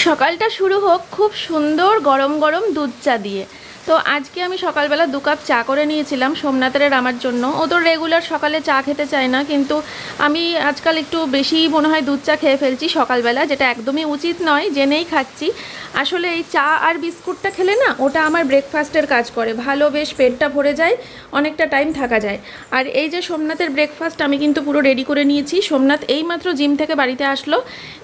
সকালটা শুরু হোক খুব সুন্দর গরম গরম দুধ চা দিয়ে। তো আজকে আমি সকালবেলা 2 কাপ চা করে নিয়েছিলাম সোমনাথের আর আমার জন্য। ও তো রেগুলার সকালে চা খেতে চায় না, কিন্তু আমি আজকাল একটু বেশি মনে হয় দুধ চা খেয়ে ফেলছি সকালবেলা, যেটা একদমই উচিত নয়, জেনেই খাচ্ছি। আসলে এই চা আর বিস্কুটটা খেলে না, ওটা আমার ব্রেকফাস্টের কাজ করে, ভালো বেশ পেটটা ভরে যায়, অনেকটা টাইম থাকা যায়। আর এই যে সোমনাথের ব্রেকফাস্ট আমি কিন্তু পুরো রেডি করে নিয়েছি। সোমনাথ এইমাত্র জিম থেকে বাড়িতে আসলো,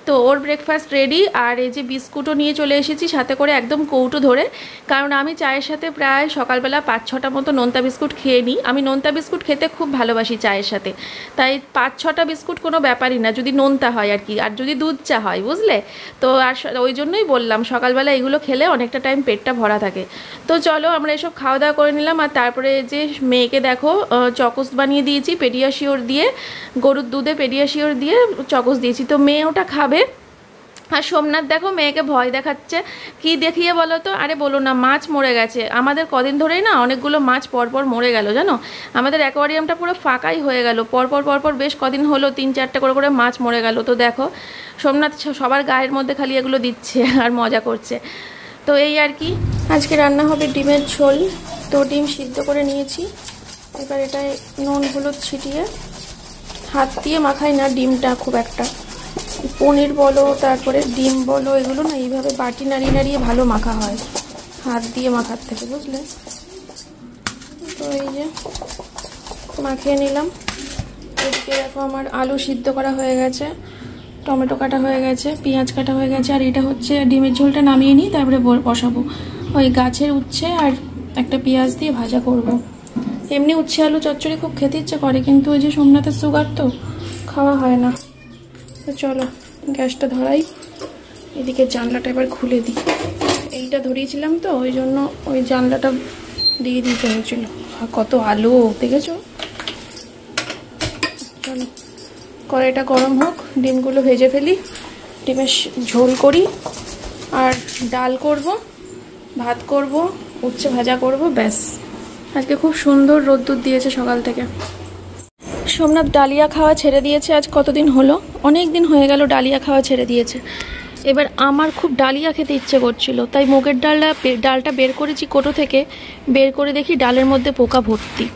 তো ওর ব্রেকফাস্ট রেডি। আর এই যে বিস্কুটও নিয়ে চলে এসেছি সাথে করে, একদম কৌটো ধরে, কারণ আমি চায়ের সাথে প্রায় সকালবেলা 5-6টা মতো নোনতা বিস্কুট খেয়ে নিই। আমি নোনতা বিস্কুট খেতে খুব ভালোবাসি চায়ের সাথে, তাই 5-6টা বিস্কুট কোনো ব্যাপারই না, যদি নোনতা হয় আর কি, আর যদি দুধ চা হয়, বুঝলে তো। আর ওই জন্যই বললাম সকালবেলা এগুলো খেলে অনেকটা টাইম পেটটা ভরা থাকে। তো চলো আমরা এসব খাওয়া দাওয়া করে নিলাম। আর তারপরে যে মেয়েকে দেখো চকোস বানিয়ে দিয়েছি পেডিয়াশিওর দিয়ে, গরুর দুধে পেডিয়াশিওর দিয়ে চকোস দিয়েছি, তো মেয়ে ওটা খাবে। আর সোমনাথ দেখো মেয়েকে ভয় দেখাচ্ছে, কি দেখিয়ে বলো তো? আরে বলো না, মাছ মরে গেছে আমাদের কদিন ধরেই না, অনেকগুলো মাছ পরপর মরে গেল জানো। আমাদের অ্যাকোয়ারিয়ামটা পুরো ফাঁকাই হয়ে গেল, পরপর বেশ কদিন হলো 3-4টা করে মাছ মরে গেল। তো দেখো সোমনাথ সবার গায়ের মধ্যে খালি এগুলো দিচ্ছে আর মজা করছে। তো এই আর কি, আজকে রান্না হবে ডিমের ঝোল। তো ডিম সিদ্ধ করে নিয়েছি, এবার এটায় নুন হলুদ ছিটিয়ে, হাত দিয়ে মাখাই না ডিমটা খুব একটা, পনির বলো তারপরে ডিম বলো, এগুলো না এইভাবে বাটি নাড়িয়ে ভালো মাখা হয় হাত দিয়ে মাখার থেকে, বুঝলে তো। এই যে মাখিয়ে নিলাম। এদিকে দেখো আমার আলু সিদ্ধ করা হয়ে গেছে, টমেটো কাটা হয়ে গেছে, পেঁয়াজ কাটা হয়ে গেছে। আর এটা হচ্ছে ডিমের ঝোলটা নামিয়ে নিই, তারপরে বসাবো। ওই গাছের উচ্ছে আর একটা পেঁয়াজ দিয়ে ভাজা করব। এমনি উচ্ছে আলু চচ্চড়ি খুব খেতে ইচ্ছে করে, কিন্তু ওই যে সোমনাথের সুগার তো খাওয়া হয় না। তো চলো গ্যাসটা ধরাই, এদিকে জানলাটা এবার খুলে দিই। এইটা ধরিয়েছিলাম তো, ওই জন্য ওই জানলাটা দিয়ে দিতে হয়েছিল। আর কত আলো দেখেছো। চলো কড়াইটা গরম হোক, ডিমগুলো ভেজে ফেলি, ডিমের ঝোল করি। আর ডাল করব, ভাত করব, উচ্ছে ভাজা করব, ব্যাস। আজকে খুব সুন্দর রোদ্দুর দিয়েছে সকাল থেকে। সোমনাথ ডালিয়া খাওয়া ছেড়ে দিয়েছে, আজ কতদিন হলো, অনেক দিন হয়ে গেল ডালিয়া খাওয়া ছেড়ে দিয়েছে। এবার আমার খুব ডালিয়া খেতে ইচ্ছে করছিল, তাই মুগের ডালটা বের করেছি কোটো থেকে। বের করে দেখি ডালের মধ্যে পোকা ভর্তি।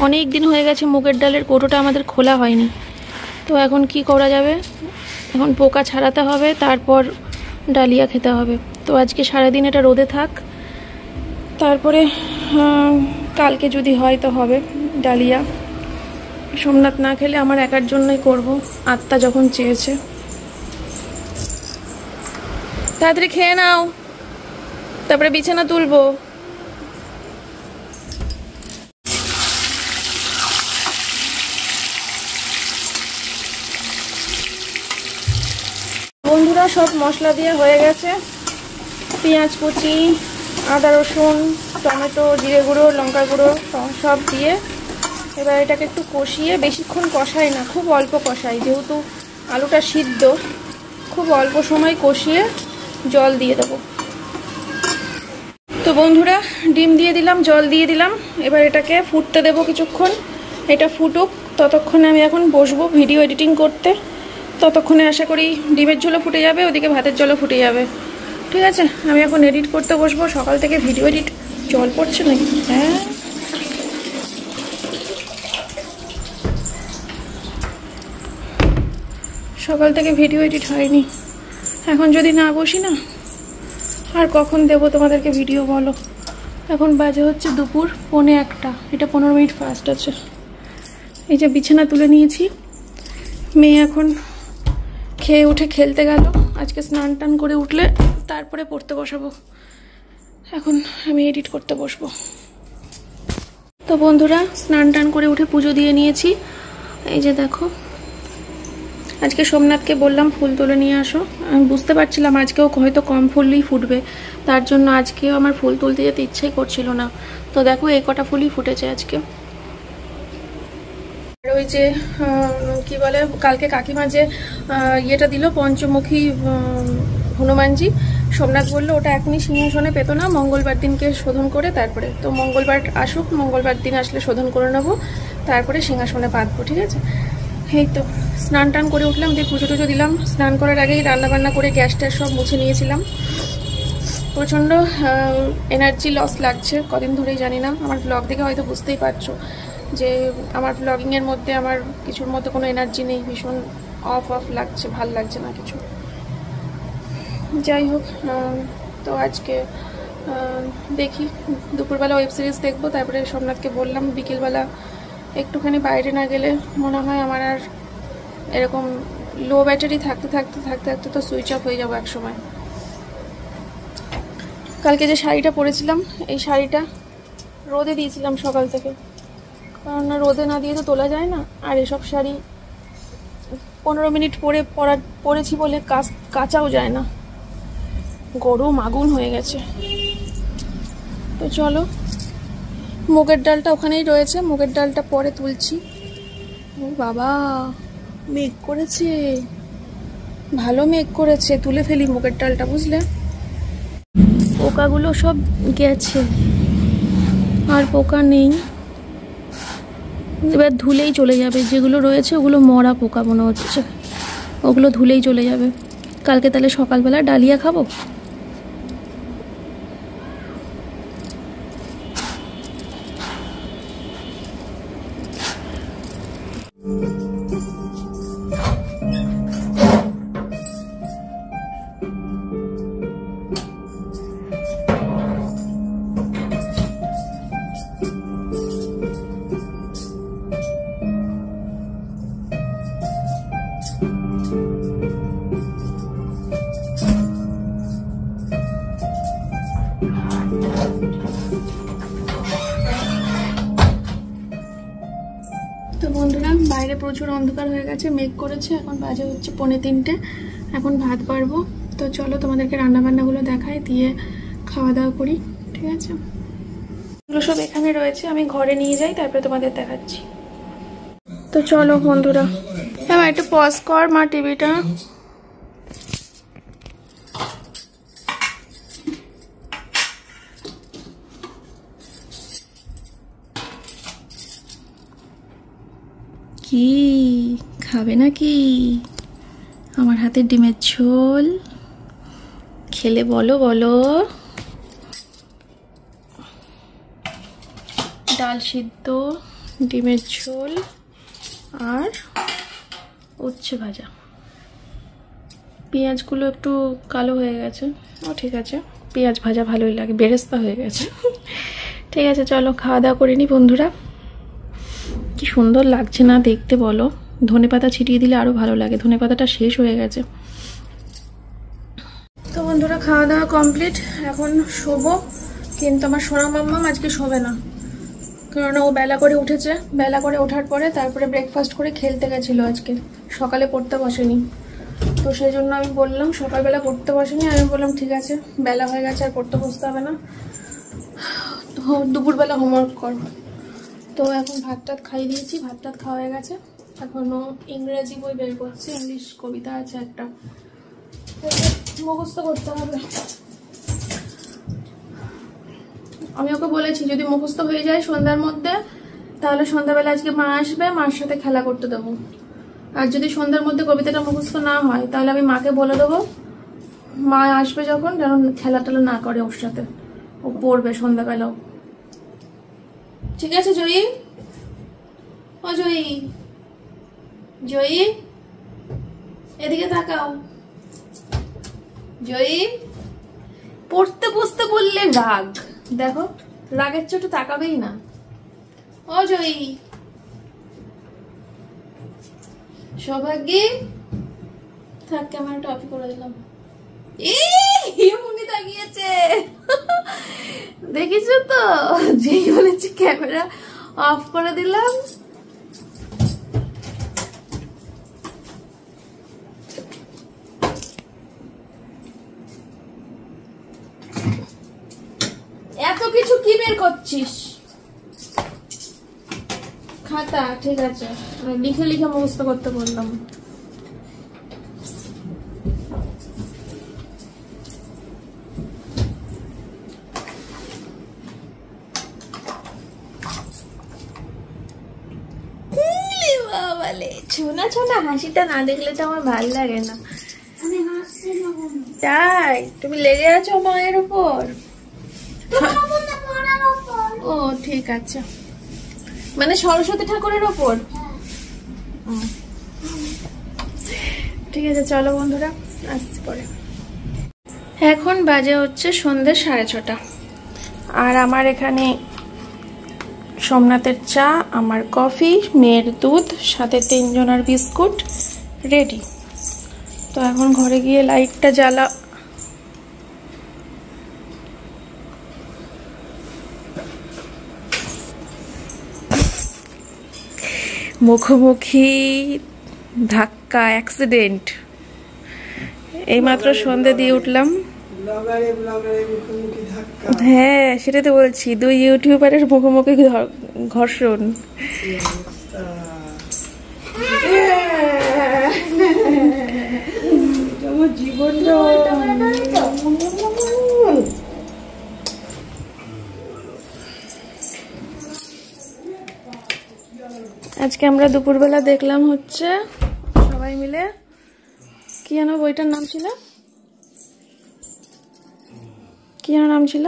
অনেক দিন হয়ে গেছে মুগের ডালের কোটোটা আমাদের খোলা হয়নি। তো এখন কি করা যাবে, এখন পোকা ছাড়াতে হবে, তারপর ডালিয়া খেতে হবে। তো আজকে সারাদিন এটা রোদে থাক, তারপরে কালকে যদি হয় তো হবে ডালিয়া। সোমনাথ না খেলে আমার একার জন্যই করব, আত্মা যখন চেয়েছে। তাড়াতাড়ি খেয়ে নাও, তারপরে বিছানা তুলবো। বন্ধুরা সব মশলা দিয়ে হয়ে গেছে, পেঁয়াজ কুচি, আদা রসুন, টমেটো, জিরে গুঁড়ো, লঙ্কা গুঁড়ো সব দিয়ে এবার এটাকে একটু কষিয়ে, বেশিক্ষণ কষাই না, খুব অল্প কষাই, যেহেতু আলুটা সিদ্ধ, খুব অল্প সময় কষিয়ে জল দিয়ে দেবো। তো বন্ধুরা ডিম দিয়ে দিলাম, জল দিয়ে দিলাম, এবার এটাকে ফুটতে দেবো কিছুক্ষণ। এটা ফুটুক, ততক্ষণে আমি এখন বসবো ভিডিও এডিটিং করতে। ততক্ষণে আশা করি ডিমের ঝোলও ফুটে যাবে, ওদিকে ভাতের জলও ফুটে যাবে। ঠিক আছে, আমি এখন এডিট করতে বসবো। সকাল থেকে ভিডিও এডিট, জল পড়ছে নাকি? হ্যাঁ, সকাল থেকে ভিডিও এডিট হয়নি। এখন যদি না বসি না, আর কখন দেবো তোমাদেরকে ভিডিও বলো। এখন বাজে হচ্ছে দুপুর 1:45, এটা 15 মিনিট ফাস্ট আছে। এই যে বিছানা তুলে নিয়েছি, মেয়ে এখন খেয়ে উঠে খেলতে গেল। আজকে স্নান টান করে উঠলে তারপরে পড়তে বসাবো। এখন আমি এডিট করতে বসবো। তো বন্ধুরা স্নান টান করে উঠে পুজো দিয়ে নিয়েছি। এই যে দেখো, আজকে সোমনাথকে বললাম ফুল তুলে নিয়ে আসো। আমি বুঝতে পারছিলাম আজকেও হয়তো কম ফুলই ফুটবে, তার জন্য আজকেও আমার ফুল তুলতে যেতে ইচ্ছাই করছিল না। তো দেখো এই কটা ফুলই ফুটেছে আজকে। আর ওই যে কি বলে, কালকে কাকিমা যে ইয়েটা দিল পঞ্চমুখী হনুমানজি, সোমনাথ বললো ওটা এখনই সিংহাসনে পেতো না, মঙ্গলবার দিনকে শোধন করে তারপরে। তো মঙ্গলবার আসুক, মঙ্গলবার দিন আসলে শোধন করে নেবো, তারপরে সিংহাসনে পাতবো। ঠিক আছে, এই তো স্নান টান করে উঠলাম, দিয়ে পুজো টুজো দিলাম। স্নান করার আগেই রান্নাবান্না করে গ্যাস ট্যাস সব মুছে নিয়েছিলাম। প্রচণ্ড এনার্জি লস লাগছে কদিন ধরেই, জানি না, আমার ব্লগ দেখে হয়তো বুঝতেই পারছো যে আমার ব্লগিংয়ের মধ্যে আমার কিছুর মধ্যে কোনো এনার্জি নেই, ভীষণ অফ লাগছে, ভাল লাগছে না কিছু। যাই হোক, তো আজকে দেখি দুপুরবেলা ওয়েব সিরিজ দেখবো, তারপরে সোমনাথকে বললাম বিকেলবেলা একটুখানি বাইরে না গেলে মনে হয় আমার আর এরকম লো ব্যাটারি থাকতে থাকতে থাকতে থাকতে তো সুইচ অফ হয়ে যাবো এক সময়। কালকে যে শাড়িটা পরেছিলাম, এই শাড়িটা রোদে দিয়েছিলাম সকাল থেকে, কারণ রোদে না দিয়ে তো তোলা যায় না। আর এসব শাড়ি 15 মিনিট পরেছি বলে কাচাও যায় না, গরম আগুন হয়ে গেছে। তো চলো, মুগের ডালটা ওখানেই রয়েছে, মুগের ডালটা পরে তুলছি। ও বাবা, মেঘ করেছে, ভালো মেঘ করেছে, তুলে ফেলি মুগের ডালটা, বুঝলে। পোকাগুলো সব গেছে, আর পোকা নেই, এবার ধুলেই চলে যাবে। যেগুলো রয়েছে ওগুলো মরা পোকা মনে হচ্ছে, ওগুলো ধুলেই চলে যাবে। কালকে তাহলে সকালবেলা ডালিয়া খাবো। তো বন্ধুরা, বাইরে প্রচুর অন্ধকার হয়ে গেছে, মেঘ করেছে, এখন বাজে হচ্ছে 2:45। এখন ভাত বাড়বো। তো চলো তোমাদেরকে রান্নাবান্নাগুলো দেখাই, দিয়ে খাওয়া দাওয়া করি, ঠিক আছে। এগুলো সব এখানে রয়েছে, আমি ঘরে নিয়ে যাই, তারপরে তোমাদের দেখাচ্ছি। তো চলো বন্ধুরা, হ্যাঁ একটু পজ কর মা টিভিটা। কি খাবে নাকি আমার হাতের ডিমের ঝোল? খেলে বলো বলো। ডাল সিদ্ধ, ডিমের ঝোল আর উচ্ছে ভাজা। পেঁয়াজগুলো একটু কালো হয়ে গেছে, ও ঠিক আছে, পেঁয়াজ ভাজা ভালোই লাগে, বেরেস্তা হয়ে গেছে। ঠিক আছে চলো খাওয়া দাওয়া করে নি বন্ধুরা। কি সুন্দর লাগছে না দেখতে বলো, ধনেপাতা ছিটিয়ে দিলে আরো ভালো লাগে, ধনেপাতাটা শেষ হয়ে গেছে। তো বন্ধুরা খাওয়া দাওয়া কমপ্লিট, এখন শোবো। কিন্তু আমার সোনা মাম্মাম আজকে শোবে না, কারণ ও বেলা করে উঠেছে। বেলা করে ওঠার পরে তারপরে ব্রেকফাস্ট করে খেলতে গেছিলো, আজকে সকালে পড়তে বসেনি। তো সেই জন্য আমি বললাম, সকালবেলা পড়তে বসেনি, আমি বললাম ঠিক আছে বেলা হয়ে গেছে আর পড়তে বসতে হবে না, দুপুরবেলা হোমওয়ার্ক কর। তো এখন ভাত টাত খাইয়ে দিয়েছি, ভাত টাত খাওয়া হয়ে গেছে। এখনো ইংরেজি বই বের করছি, ইংলিশ কবিতা আছে একটা, মুখস্থ করতে হবে। আমি ওকে বলেছি যদি মুখস্থ হয়ে যায় সন্ধ্যার মধ্যে, তাহলে সন্ধ্যাবেলা আজকে মা আসবে, মার সাথে খেলা করতে দেবো। আর যদি সন্ধ্যার মধ্যে কবিতাটা মুখস্থ না হয়, তাহলে আমি মাকে বলে দেবো, মা আসবে যখন যেন খেলা টেলা না করে ওর সাথে, ও পড়বে সন্ধ্যাবেলাও। ঠিক আছে জয়ী? ও জয়ী, জয়ী এদিকে তাকাও। জয়ী, পড়তে বসতে বললে রাগ, দেখো রাগের চোটে তাকাবেই না। ও জয়ী, সৌভাগ্যী থাক, ক্যামেরাটা অফ করে দিলাম। মুনি তাকিয়েছে, দেখিস তো, যেই বলেছি ক্যামেরা অফ করে দিলাম। এত কিছু কি বের করছিস? খাতা, ঠিক আছে, লিখে লিখে মুখস্থ করতে বললাম। ছোনা ছোনা হাসিটা না দেখলে তো আমার ভালো লাগে না। তাই তুমি লেগে আছো মায়ের উপর? ও ঠিক আছে, মানে সরস্বতী ঠাকুরের ওপর। ঠিক আছে চলো বন্ধুরা, আসছি পরে। এখন বাজে হচ্ছে সন্ধ্যে 6:30, আর আমার এখানে সোমনাথের চা, আমার কফি, মেয়ের দুধ, সাথে 3 জনের বিস্কুট রেডি। তো এখন ঘরে গিয়ে লাইটটা জ্বালা। মুখোমুখি ধাক্কা, অ্যাক্সিডেন্ট। এইমাত্র সন্ধে দিয়ে উঠলাম। হ্যাঁ সেটা তো বলছি, 2 ইউটিউবারের মুখোমুখি ঘর্ষণ। আজকে আমরা দুপুরবেলা দেখলাম হচ্ছে সবাই মিলে, কি যেন বইটার নাম ছিল, কি যেন নাম ছিল,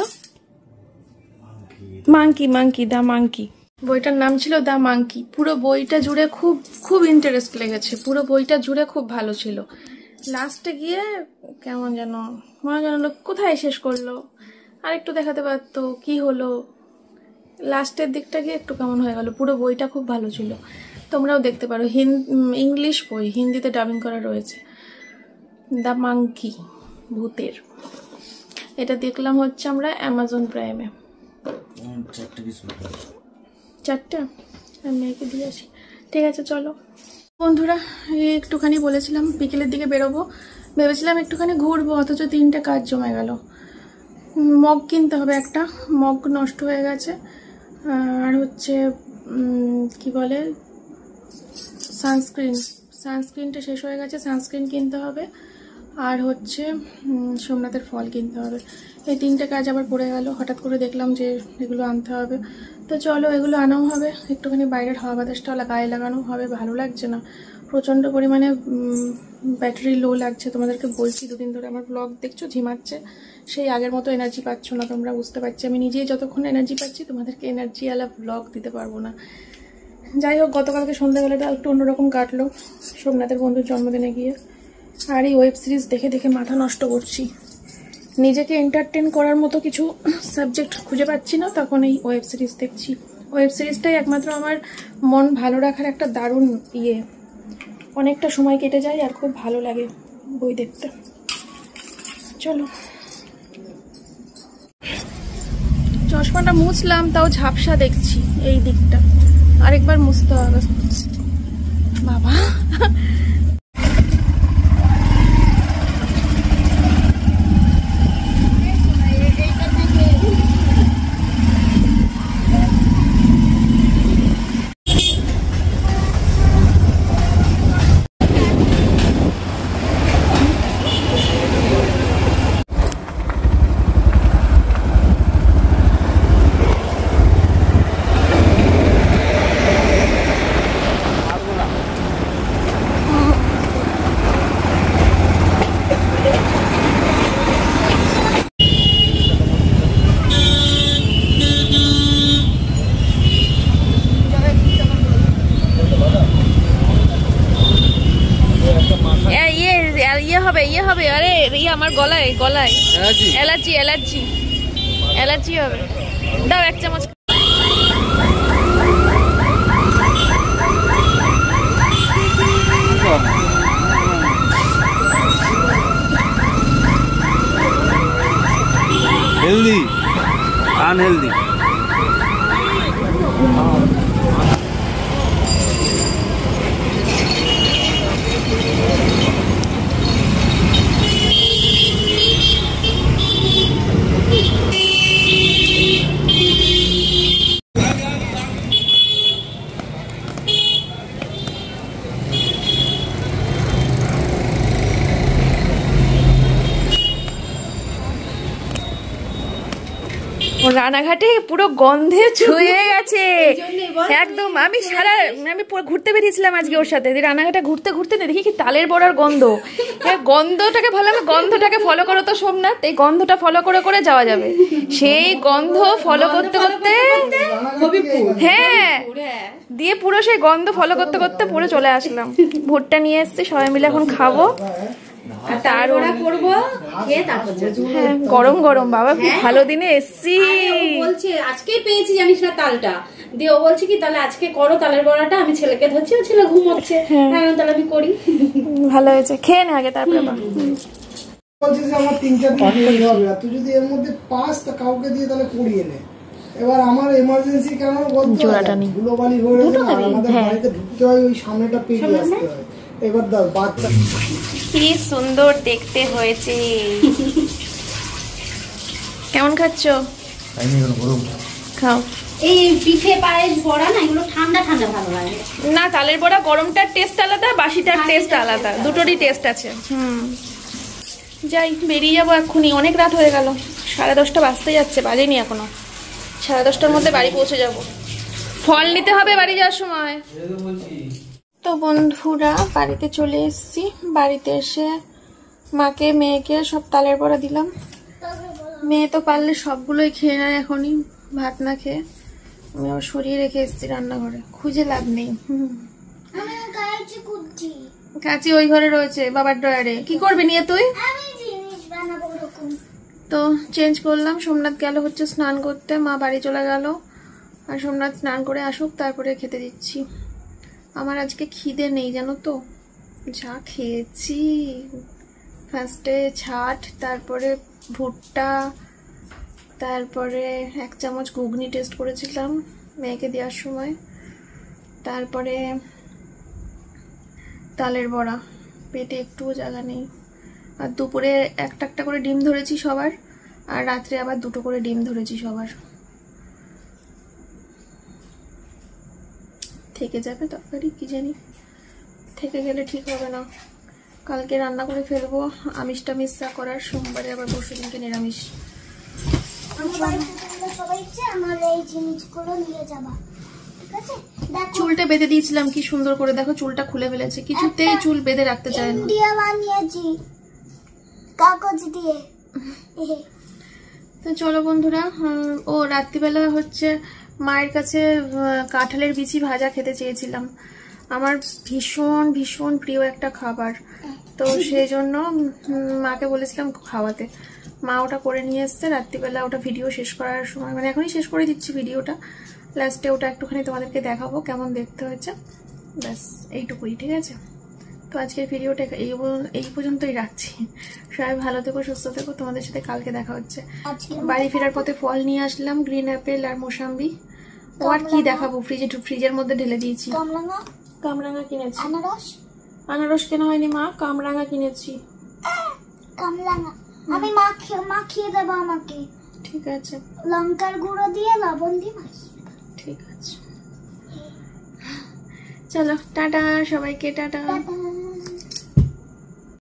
মাঙ্কি, মাঙ্কি, দা মাঙ্কি। বইটার নাম ছিল দা মাঙ্কি। পুরো বইটা জুড়ে খুব খুব ইন্টারেস্ট লেগেছে, পুরো বইটা জুড়ে খুব ভালো ছিল। লাস্টে গিয়ে কেমন যেন মনে যেন কোথায় শেষ করলো, আর একটু দেখাতে পারতো কি হলো। লাস্টের দিকটা গিয়ে একটু কেমন হয়ে গেল। পুরো বইটা খুব ভালো ছিল, তোমরাও দেখতে পারো। ইংলিশ বই, হিন্দিতে ডাবিং করা রয়েছে। দ্য মাঙ্কি, ভূতের। এটা দেখলাম হচ্ছে আমরা অ্যামাজন প্রাইমে। 4টা মেয়েকে দিয়ে আসি। ঠিক আছে চলো বন্ধুরা, একটুখানি বলেছিলাম বিকেলের দিকে বেরোবো, ভেবেছিলাম একটুখানি ঘুরবো, অথচ 3টে কাজ জমে গেল। মগ কিনতে হবে, একটা মগ নষ্ট হয়ে গেছে, আর হচ্ছে কি বলে সানস্ক্রিনটা শেষ হয়ে গেছে, সানস্ক্রিন কিনতে হবে, আর হচ্ছে সোমনাথের ফল কিনতে হবে। এই 3টে কাজ আবার পড়ে গেল। হঠাৎ করে দেখলাম যে এগুলো আনতে হবে, তো চলো এগুলো আনাও হবে। একটুখানি বাইরের হাওয়া বাতাসটা গায়ে লাগানো হবে, ভালো লাগছে না, প্রচণ্ড পরিমাণে ব্যাটারি লো লাগছে। তোমাদেরকে বলছি 2 দিন ধরে আমার ব্লগ দেখছো ঝিমাচ্ছে, সেই আগের মতো এনার্জি পাচ্ছ না তোমরা, বুঝতে পারছি। আমি নিজেই যতক্ষণ এনার্জি পাচ্ছি তোমাদেরকে এনার্জিওয়ালা ব্লগ দিতে পারবো না। যাই হোক, গতকালকে সন্ধ্যাবেলাটা একটু অন্যরকম কাটলো সোমনাথের বন্ধুর জন্মদিনে গিয়ে। আর এই ওয়েব সিরিজ দেখে দেখে মাথা নষ্ট করছি, নিজেকে এন্টারটেন করার মতো কিছু সাবজেক্ট খুঁজে পাচ্ছি না, তখন এই ওয়েব সিরিজ দেখছি। ওয়েব সিরিজটাই একমাত্র আমার মন ভালো রাখার একটা দারুণ অনেকটা সময় কেটে যায় আর খুব ভালো লাগে বই দেখতে। চলো, চশমাটা মুছলাম, তাও ঝাপসা দেখছি এই দিকটা, আরেকবার মুছতে হবে। বাবা ইয়ে হবে, আরে ইয়ে আমার গলায় অ্যালার্জি হবে। দাও 1 চামচ। Healthy unhealthy. রানাঘাটে পুরো গন্ধে ছুঁয়ে গেছে একদম। আমি পুরো ঘুরতে বেরিয়েছিলাম আজকে ওর সাথে, রানাঘাটে ঘুরতে ঘুরতে দেখি কি তালের বড়ার গন্ধ। গন্ধটাকে ভালো, গন্ধটাকে ফলো করো তো সোমনাথ, এই গন্ধটা ফলো করে করে যাওয়া যাবে। সেই গন্ধ ফলো করতে করতে, হ্যাঁ দিয়ে পুরো সেই গন্ধ ফলো করতে করতে পুরো চলে আসলাম। ভুট্টা নিয়ে এসছি, সবাই মিলে এখন খাবো। তার হ্যাঁ গরম গরম বাবা, খুব ভালো দিনে এসছি। বলছে আজকেই পেয়েছি জানিস না তালটা, দিয়ে ও বলছে কি তাহলে আজকে করো তালের বড়াটা, আমি ছেলেকে ধরছি, ও ছেলে ঘুমোচ্ছে, তাহলে আমি করি। ভালো হয়েছে, খেয়ে নে আগে তারপরে। বলছিস যে আমার 3-4 দিন হবে, আর তুই যদি এর মধ্যে পাস তা কাউকে দিয়ে তাহলে করিয়ে নে। এবার আমার এমার্জেন্সি কেন বলতে ধুলোবালি হয়ে গেছে, আমাদের বাড়িতে ঢুকতে হয়, ওই সামনেটা পেরিয়ে আসতে হয়। এবার দাও বাচ্চা কি সুন্দর দেখতে হয়েছে। কেমন খাচ্ছ? খাও। এই পিঠে পায়েস বড়া না, এগুলো ঠান্ডা ঠান্ডা ভালো লাগে না, তালের বড়া গরমটার টেস্ট আলাদা, বাসিটার টেস্ট আলাদা, দুটোরই টেস্ট আছে। যাই, বেরিয়ে যাবো এক্ষুনি, অনেক রাত হয়ে গেল, 10:30 বাজতে যাচ্ছে, বাজেনি এখনো। 10:30টার মধ্যে বাড়ি পৌঁছে যাব। ফল নিতে হবে বাড়ি যাওয়ার সময়। তো বন্ধুরা বাড়িতে চলে এসেছি। বাড়িতে এসে মাকে মেয়েকে সব তালের বড়া দিলাম। মেয়ে তো পারলে সবগুলোই খেয়ে নেয় এখনই, ভাত না খেয়ে। আমি আবার সরিয়ে রেখে এসেছি রান্নাঘরে, খুঁজে লাভ নেই। কাঁচি ওই ঘরে রয়েছে বাবার ড্রয়ারে, কি করবে নিয়ে তুই? তো চেঞ্জ করলাম। সোমনাথ গেল হচ্ছে স্নান করতে, মা বাড়ি চলে গেল। আর সোমনাথ স্নান করে আসুক, তারপরে খেতে দিচ্ছি। আমার আজকে খিদে নেই জানো তো, যা খেয়েছি। ফার্স্টে ছাট, তারপরে ভুট্টা, তারপরে 1 চামচ ঘুগনি টেস্ট করেছিলাম মেয়েকে দেওয়ার সময়, তারপরে তালের বড়া। পেটে একটুও জায়গা নেই। আর দুপুরে একটা একটা করে ডিম ধরেছি সবার, আর রাত্রে আবার 2টো করে ডিম ধরেছি সবার। থেকে যাবে তরকারি, কি জানি, থেকে গেলে ঠিক হবে না। কালকে রান্না করে ফেলবো, আমিষ টামিষ যা করার, সোমবারে আবার পরশু দিনকে নিরামিষ। চুলটা বেঁধে দিয়েছিলাম কি সুন্দর করে, দেখো চুলটা খুলে ফেলেছে, কিছুতেই চুল বেঁধে রাখতে চায় না। কাগজ দিয়ে। তো চলো বন্ধুরা, ও রাত্রিবেলা হচ্ছে মায়ের কাছে কাঁঠালের বিচি ভাজা খেতে চেয়েছিলাম। আমার ভীষণ ভীষণ প্রিয় একটা খাবার, তো সেই জন্য মাকে বলেছিলাম খাওয়াতে। মা ওটা করে নিয়ে এসছে রাত্রিবেলা। ওটা ভিডিও শেষ করার সময়, মানে এখনই শেষ করে দিচ্ছি ভিডিওটা, লাস্টে ওটা একটুখানি তোমাদেরকে দেখাবো কেমন দেখতে হয়েছে। ব্যাস এইটুকুই, ঠিক আছে? তো আজকের ভিডিওটা এই পর্যন্তই রাখছি। সবাই ভালো থেকো, সুস্থ থেকো। তোমাদের সাথে কালকে দেখা হচ্ছে। বাড়ি ফেরার পথে ফল নিয়ে আসলাম, গ্রিন অ্যাপেল আর মোসাম্বি। ও আর কি দেখাবো, ফ্রিজের মধ্যে ঢেলে দিয়েছি। কামরাঙা কিনেছি। আনারস কেনা হয়নি মা, কামরাঙা কিনেছি। কামরাঙা আমি মাখিয়ে দেবো আমাকে, ঠিক আছে? লঙ্কার গুঁড়ো দিয়ে লবণ দিয়ে মাখিয়ে, ঠিক আছে। চলো টাটা সবাইকে, টাটা।